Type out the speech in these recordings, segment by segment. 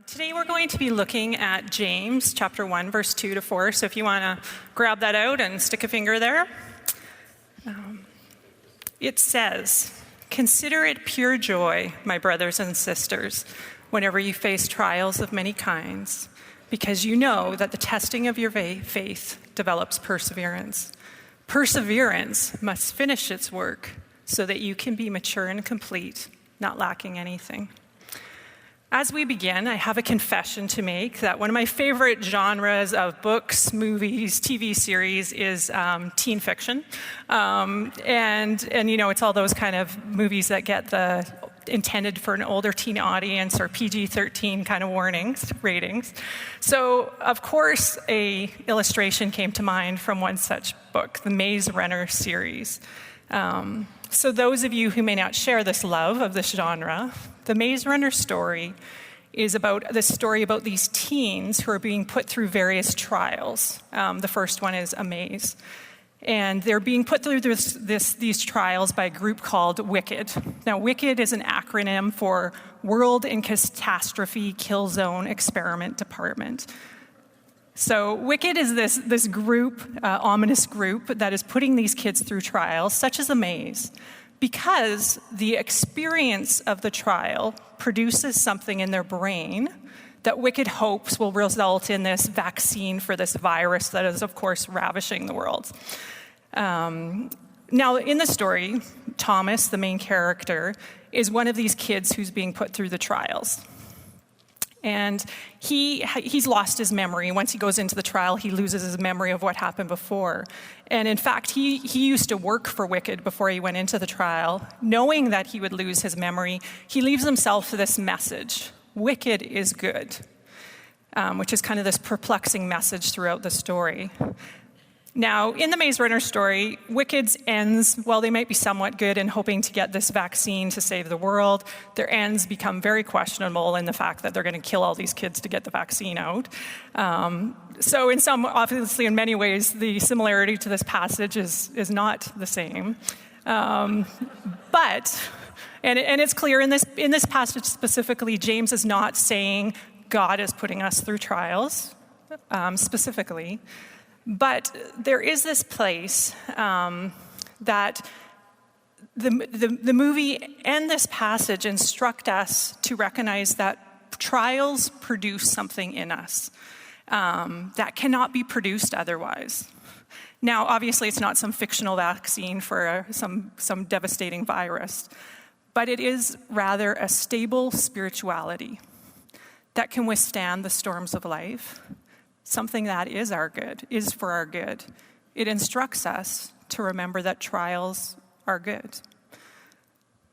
Today we're going to be looking at James chapter 1, verse 2 to 4. So if you want to grab that out and stick a finger there. It says, "Consider it pure joy, my brothers and sisters, whenever you face trials of many kinds, because you know that the testing of your faith develops perseverance. Perseverance must finish its work so that you can be mature and complete, not lacking anything." As we begin, I have a confession to make that one of my favorite genres of books, movies, TV series is teen fiction. And you know, it's all those kind of movies that get the intended for an older teen audience or PG-13 kind of ratings. So, of course, a illustration came to mind from one such book, the Maze Runner series. So those of you who may not share this love of this genre, the Maze Runner story is about these teens who are being put through various trials. The first one is a maze. And they're being put through these trials by a group called WICKED. Now, WICKED is an acronym for World and Catastrophe Kill Zone Experiment Department. So WICKED is this group, ominous group, that is putting these kids through trials, such as a maze, because the experience of the trial produces something in their brain that WICKED hopes will result in this vaccine for this virus that is, of course, ravishing the world. Now, in the story, Thomas, the main character, is one of these kids who's being put through the trials. And he's lost his memory. Once he goes into the trial, he loses his memory of what happened before. And in fact, he used to work for WICKED before he went into the trial. Knowing that he would lose his memory, he leaves himself this message: WICKED is good, which is kind of this perplexing message throughout the story. Now, in the Maze Runner story, WICKED's ends, while they might be somewhat good in hoping to get this vaccine to save the world, their ends become very questionable in the fact that they're going to kill all these kids to get the vaccine out. So obviously in many ways, the similarity to this passage is not the same. But it's clear in this passage specifically, James is not saying God is putting us through trials, specifically. But there is this place that the movie and this passage instruct us to recognize that trials produce something in us that cannot be produced otherwise. Now, obviously, it's not some fictional vaccine for some devastating virus, but it is rather a stable spirituality that can withstand the storms of life. Something that is for our good. It instructs us to remember that trials are good.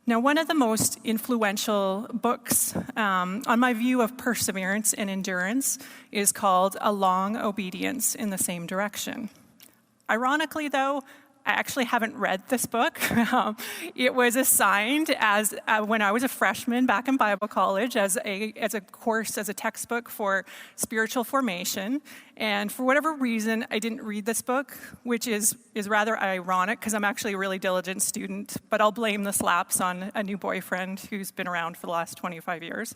Now, one of the most influential books on my view of perseverance and endurance is called A Long Obedience in the Same Direction. Ironically, though, I actually haven't read this book. It was assigned as when I was a freshman back in Bible college as a textbook for spiritual formation. And for whatever reason, I didn't read this book, which is rather ironic because I'm actually a really diligent student. But I'll blame the slaps on a new boyfriend who's been around for the last 25 years.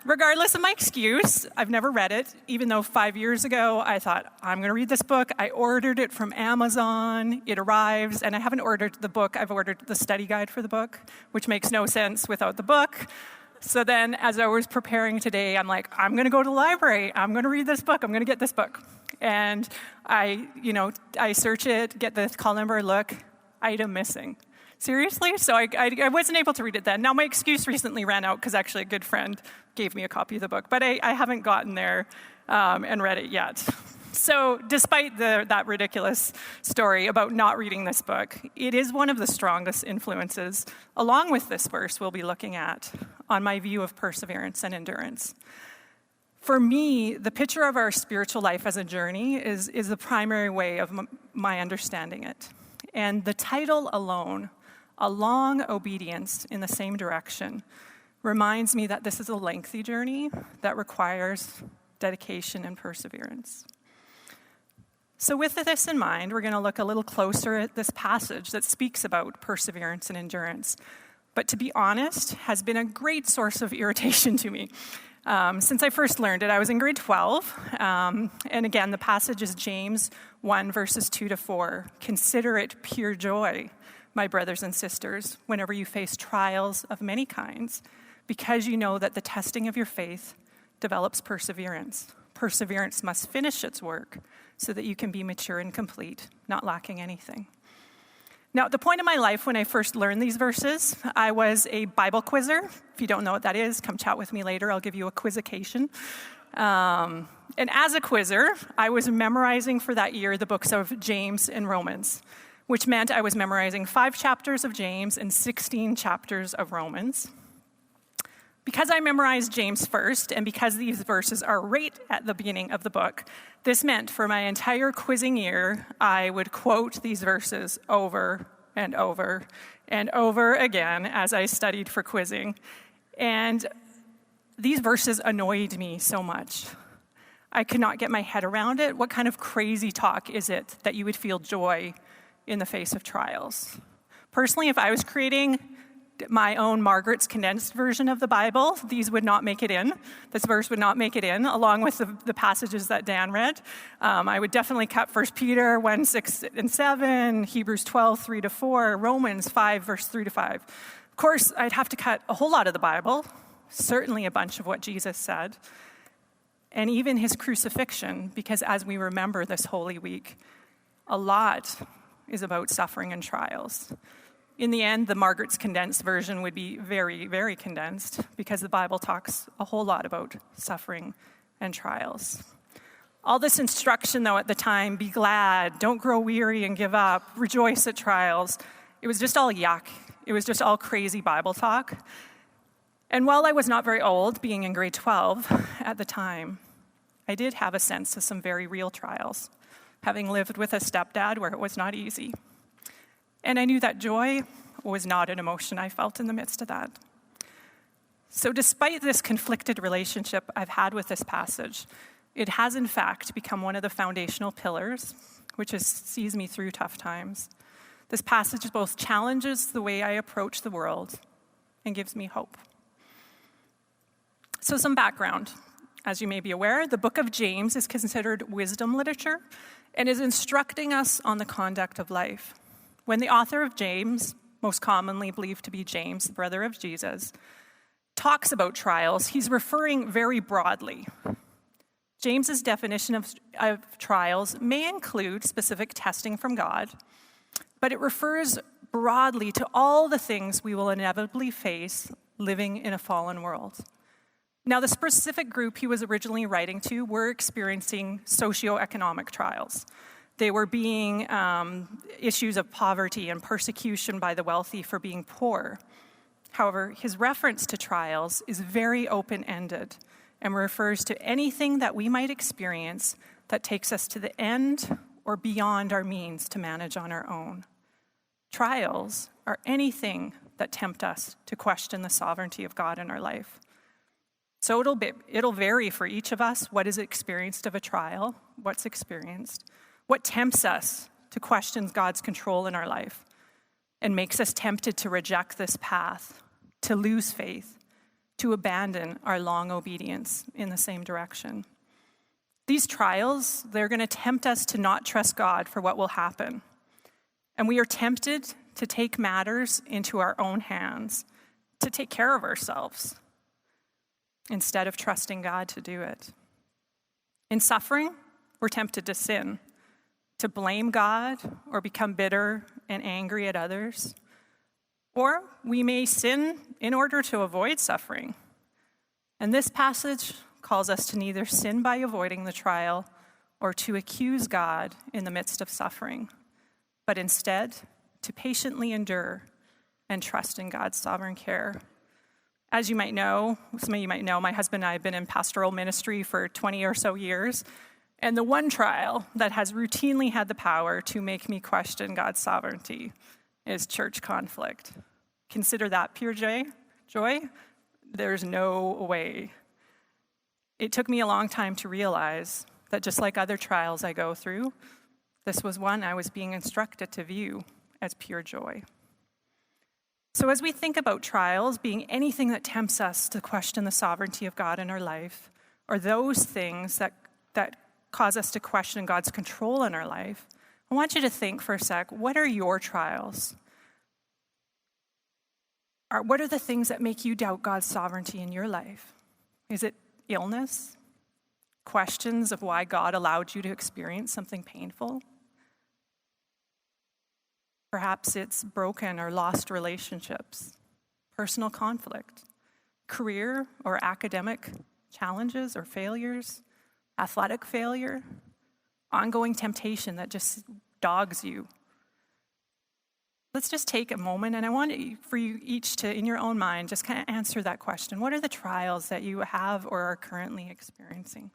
Regardless of my excuse, I've never read it, even though 5 years ago I thought, I'm going to read this book. I ordered it from Amazon. It arrives, and I haven't ordered the book. I've ordered the study guide for the book, which makes no sense without the book. So then as I was preparing today, I'm like, I'm going to go to the library. I'm going to read this book. I'm going to get this book. And I search it, get the call number, look, item missing. Seriously? So I wasn't able to read it then. Now, my excuse recently ran out because actually a good friend gave me a copy of the book, but I haven't gotten there and read it yet. So despite that ridiculous story about not reading this book, it is one of the strongest influences, along with this verse we'll be looking at, on my view of perseverance and endurance. For me, the picture of our spiritual life as a journey is the primary way of my understanding it. And the title alone, A Long Obedience in the Same Direction, reminds me that this is a lengthy journey that requires dedication and perseverance. So with this in mind, we're going to look a little closer at this passage that speaks about perseverance and endurance. but to be honest, has been a great source of irritation to me. Since I first learned it, I was in grade 12, and again, the passage is James 1, verses 2 to 4. Consider it pure joy, my brothers and sisters, whenever you face trials of many kinds, because you know that the testing of your faith develops perseverance. Perseverance must finish its work so that you can be mature and complete, not lacking anything. Now, at the point in my life when I first learned these verses, I was a Bible quizzer. If you don't know what that is, come chat with me later. I'll give you a quizzication. And as a quizzer, I was memorizing for that year the books of James and Romans, which meant I was memorizing 5 chapters of James and 16 chapters of Romans. Because I memorized James first, and because these verses are right at the beginning of the book, this meant for my entire quizzing year, I would quote these verses over and over and over again as I studied for quizzing. And these verses annoyed me so much. I could not get my head around it. What kind of crazy talk is it that you would feel joy in the face of trials? Personally, if I was creating my own Margaret's condensed version of the Bible, these would not make it in. This verse would not make it in, along with the passages that Dan read. I would definitely cut 1 Peter 1, 6 and 7, Hebrews 12, 3 to 4, Romans 5, verse 3 to 5. Of course, I'd have to cut a whole lot of the Bible, certainly a bunch of what Jesus said, and even his crucifixion, because as we remember this Holy Week, a lot is about suffering and trials. In the end, the Margaret's condensed version would be very, very condensed because the Bible talks a whole lot about suffering and trials. All this instruction, though, at the time, be glad, don't grow weary and give up, rejoice at trials, it was just all yuck. It was just all crazy Bible talk. And while I was not very old, being in grade 12 at the time, I did have a sense of some very real trials, having lived with a stepdad where it was not easy. And I knew that joy was not an emotion I felt in the midst of that. So despite this conflicted relationship I've had with this passage, it has in fact become one of the foundational pillars, which sees me through tough times. This passage both challenges the way I approach the world and gives me hope. So some background. As you may be aware, the book of James is considered wisdom literature and is instructing us on the conduct of life. When the author of James, most commonly believed to be James, the brother of Jesus, talks about trials, he's referring very broadly. James's definition of trials may include specific testing from God, but it refers broadly to all the things we will inevitably face living in a fallen world. Now, the specific group he was originally writing to were experiencing socioeconomic trials. They were being issues of poverty and persecution by the wealthy for being poor. However, his reference to trials is very open-ended and refers to anything that we might experience that takes us to the end or beyond our means to manage on our own. Trials are anything that tempt us to question the sovereignty of God in our life. So it'll vary for each of us what is experienced of a trial, what's experienced. What tempts us to question God's control in our life and makes us tempted to reject this path, to lose faith, to abandon our long obedience in the same direction. These trials, they're going to tempt us to not trust God for what will happen. And we are tempted to take matters into our own hands, to take care of ourselves, instead of trusting God to do it. In suffering, we're tempted to sin, to blame God or become bitter and angry at others. Or we may sin in order to avoid suffering. And this passage calls us to neither sin by avoiding the trial or to accuse God in the midst of suffering, but instead to patiently endure and trust in God's sovereign care. As you might know, some of you might know, my husband and I have been in pastoral ministry for 20 or so years. And the one trial that has routinely had the power to make me question God's sovereignty is church conflict. Consider that pure joy? There's no way. It took me a long time to realize that just like other trials I go through, this was one I was being instructed to view as pure joy. So as we think about trials being anything that tempts us to question the sovereignty of God in our life, or those things that cause us to question God's control in our life, I want you to think for a sec, what are your trials? What are the things that make you doubt God's sovereignty in your life? Is it illness? Questions of why God allowed you to experience something painful? Perhaps it's broken or lost relationships, personal conflict, career or academic challenges or failures, athletic failure, ongoing temptation that just dogs you. Let's just take a moment, and I want for you each to, in your own mind, just kind of answer that question. What are the trials that you have or are currently experiencing?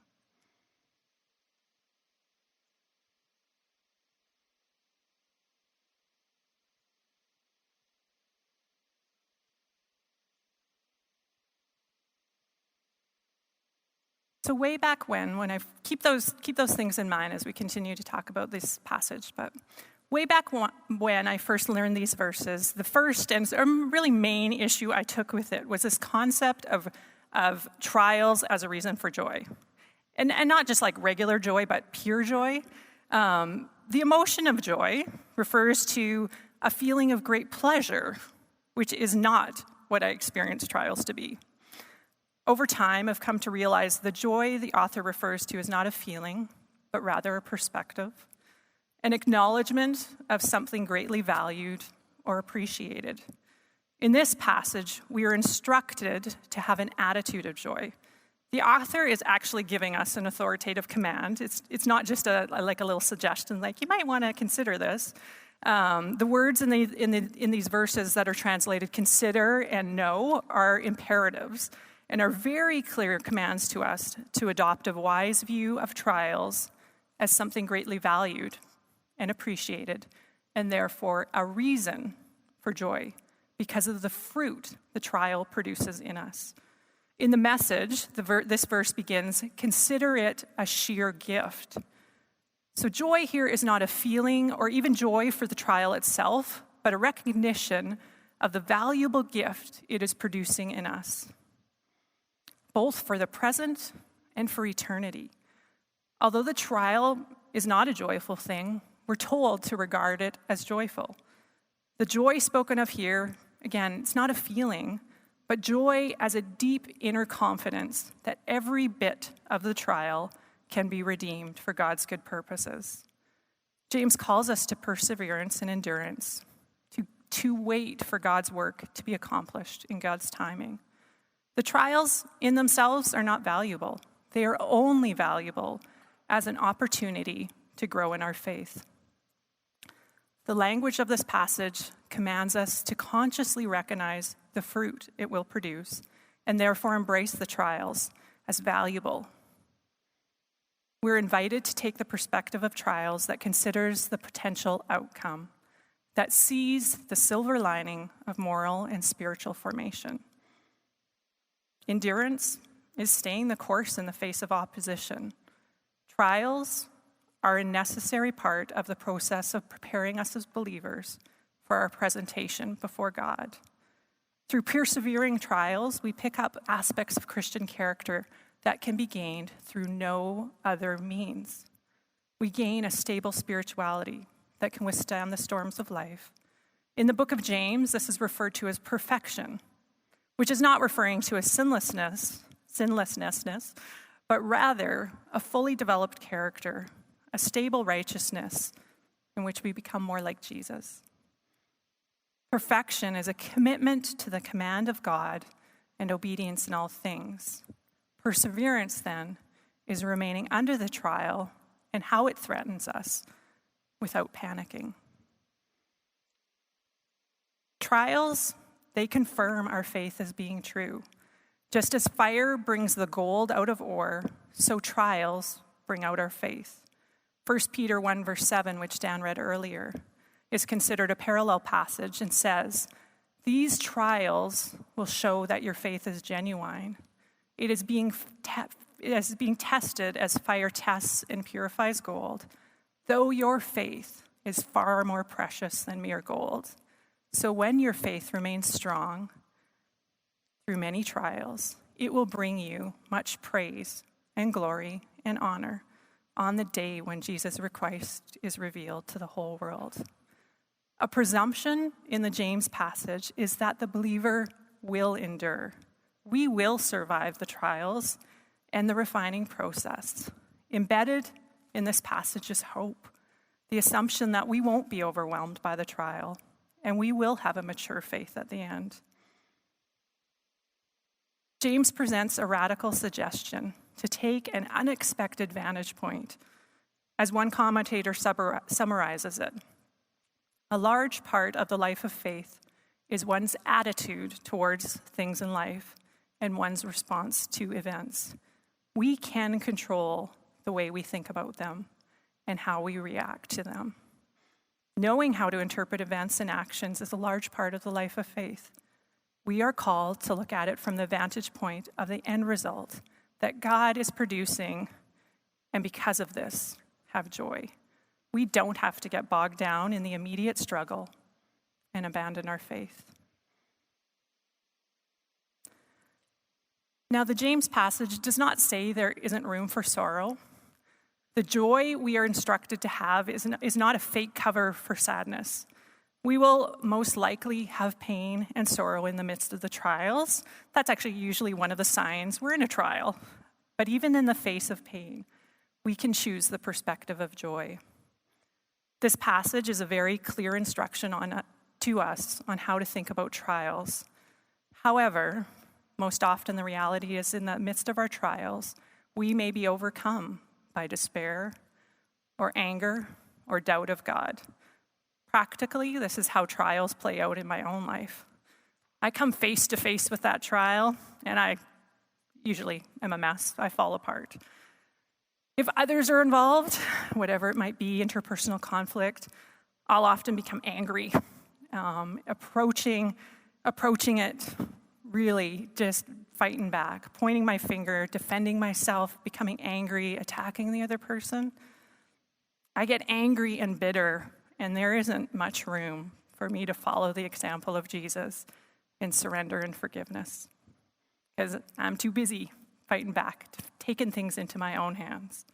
So way back when I keep those things in mind as we continue to talk about this passage, but way back when I first learned these verses, the first and really main issue I took with it was this concept of trials as a reason for joy. And not just like regular joy, but pure joy. The emotion of joy refers to a feeling of great pleasure, which is not what I experience trials to be. Over time, I've come to realize the joy the author refers to is not a feeling, but rather a perspective, an acknowledgement of something greatly valued or appreciated. In this passage, we are instructed to have an attitude of joy. The author is actually giving us an authoritative command. It's not just a little suggestion, like you might want to consider this. The words in these verses that are translated "consider" and "know" are imperatives and are very clear commands to us to adopt a wise view of trials as something greatly valued and appreciated, and therefore a reason for joy because of the fruit the trial produces in us. In the Message, this verse begins, "Consider it a sheer gift." So joy here is not a feeling or even joy for the trial itself, but a recognition of the valuable gift it is producing in us, both for the present and for eternity. Although the trial is not a joyful thing, we're told to regard it as joyful. The joy spoken of here, again, it's not a feeling, but joy as a deep inner confidence that every bit of the trial can be redeemed for God's good purposes. James calls us to perseverance and endurance, to wait for God's work to be accomplished in God's timing. The trials in themselves are not valuable. They are only valuable as an opportunity to grow in our faith. The language of this passage commands us to consciously recognize the fruit it will produce and therefore embrace the trials as valuable. We're invited to take the perspective of trials that considers the potential outcome, that sees the silver lining of moral and spiritual formation. Endurance is staying the course in the face of opposition. Trials are a necessary part of the process of preparing us as believers for our presentation before God. Through persevering trials, we pick up aspects of Christian character that can be gained through no other means. We gain a stable spirituality that can withstand the storms of life. In the book of James, this is referred to as perfection, which is not referring to a sinlessness, but rather a fully developed character, a stable righteousness in which we become more like Jesus. Perfection is a commitment to the command of God and obedience in all things. Perseverance, then, is remaining under the trial and how it threatens us without panicking. Trials, they confirm our faith as being true. Just as fire brings the gold out of ore, so trials bring out our faith. 1 Peter 1 verse 7, which Dan read earlier, is considered a parallel passage and says, "These trials will show that your faith is genuine. It is being tested as fire tests and purifies gold, though your faith is far more precious than mere gold. So when your faith remains strong through many trials, it will bring you much praise and glory and honor on the day when Jesus' Christ is revealed to the whole world. A presumption in the James passage is that the believer will endure. We will survive the trials and the refining process. Embedded in this passage is hope, the assumption that we won't be overwhelmed by the trial, and we will have a mature faith at the end. James presents a radical suggestion to take an unexpected vantage point. As one commentator summarizes it, a large part of the life of faith is one's attitude towards things in life and one's response to events. We can control the way we think about them and how we react to them. Knowing how to interpret events and actions is a large part of the life of faith. We are called to look at it from the vantage point of the end result that God is producing, and because of this, have joy. We don't have to get bogged down in the immediate struggle and abandon our faith. Now, the James passage does not say there isn't room for sorrow. The joy we are instructed to have is not a fake cover for sadness. We will most likely have pain and sorrow in the midst of the trials. That's actually usually one of the signs we're in a trial. But even in the face of pain, we can choose the perspective of joy. This passage is a very clear instruction to us on how to think about trials. However, most often the reality is in the midst of our trials, we may be overcome by despair or anger or doubt of God. Practically, this is how trials play out in my own life. I come face to face with that trial, and I usually am a mess. I fall apart. If others are involved, whatever it might be, interpersonal conflict, I'll often become angry, approaching it, really just fighting back, pointing my finger, defending myself, becoming angry, attacking the other person. I get angry and bitter, and there isn't much room for me to follow the example of Jesus in surrender and forgiveness, because I'm too busy fighting back, taking things into my own hands.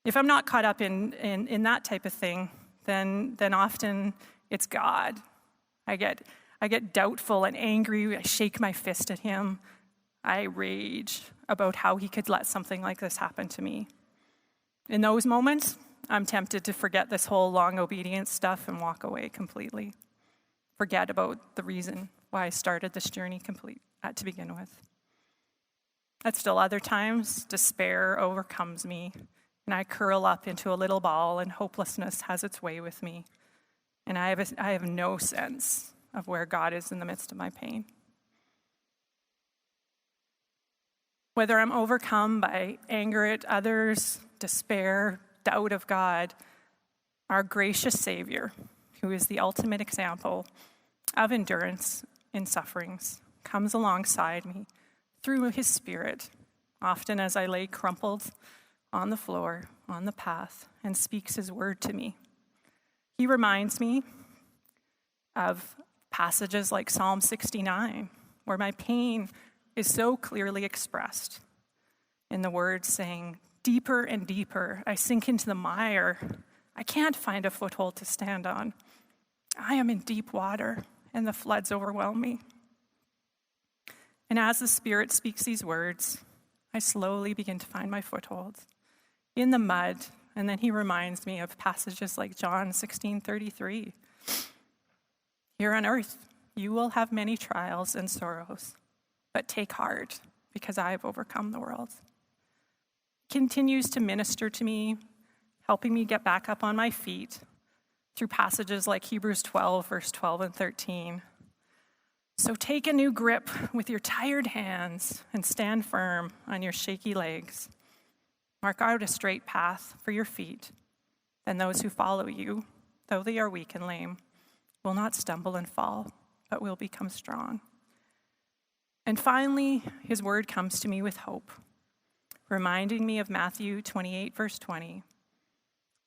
If I'm not caught up in that type of thing, then often it's God. I get doubtful and angry. I shake my fist at him. I rage about how he could let something like this happen to me. In those moments, I'm tempted to forget this whole long obedience stuff and walk away completely. Forget about the reason why I started this journey to begin with. At still other times, despair overcomes me, and I curl up into a little ball, and hopelessness has its way with me. And I have no sense of where God is in the midst of my pain. Whether I'm overcome by anger at others, despair, doubt of God, our gracious Savior, who is the ultimate example of endurance in sufferings, comes alongside me through his Spirit, often as I lay crumpled on the floor, on the path, and speaks his word to me. He reminds me of passages like Psalm 69, where my pain is so clearly expressed in the words saying, "Deeper and deeper, I sink into the mire. I can't find a foothold to stand on. I am in deep water, and the floods overwhelm me." And as the Spirit speaks these words, I slowly begin to find my foothold in the mud. And then he reminds me of passages like John 16:33. "Here on earth, you will have many trials and sorrows, but take heart, because I have overcome the world." Continues to minister to me, helping me get back up on my feet through passages like Hebrews 12, verse 12 and 13. "So take a new grip with your tired hands and stand firm on your shaky legs. Mark out a straight path for your feet. Then those who follow you, though they are weak and lame, will not stumble and fall, but will become strong." And finally, his word comes to me with hope, reminding me of Matthew 28, verse 20.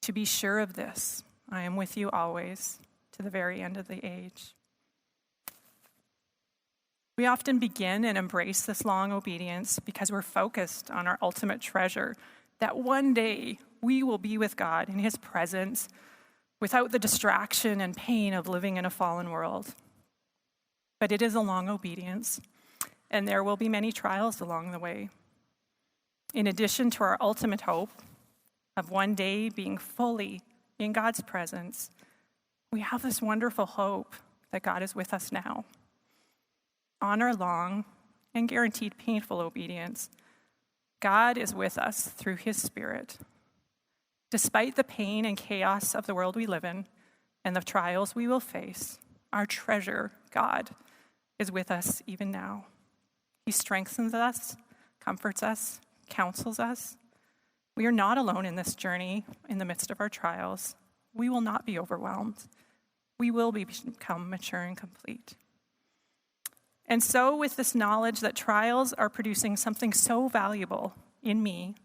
"To be sure of this, I am with you always, to to the very end of the age. We often begin and embrace this long obedience because we're focused on our ultimate treasure, that one day we will be with God in his presence without the distraction and pain of living in a fallen world. But it is a long obedience, and there will be many trials along the way. In addition to our ultimate hope of one day being fully in God's presence, we have this wonderful hope that God is with us now. On our long and guaranteed painful obedience, God is with us through his Spirit. Despite the pain and chaos of the world we live in and the trials we will face, our treasure, God, is with us even now. He strengthens us, comforts us, counsels us. We are not alone in this journey in the midst of our trials. We will not be overwhelmed. We will become mature and complete. And so with this knowledge that trials are producing something so valuable in me,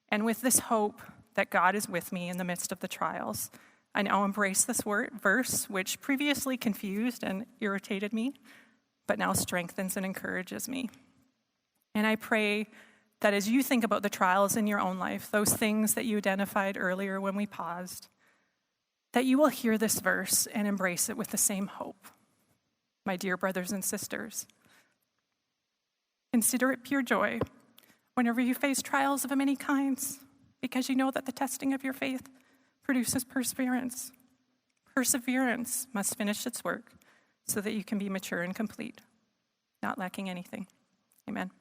and with this hope that God is with me in the midst of the trials, I now embrace this verse, which previously confused and irritated me, but now strengthens and encourages me. And I pray that as you think about the trials in your own life, those things that you identified earlier when we paused, that you will hear this verse and embrace it with the same hope. My dear brothers and sisters, consider it pure joy whenever you face trials of many kinds, because you know that the testing of your faith produces perseverance. Perseverance must finish its work so that you can be mature and complete, not lacking anything. Amen.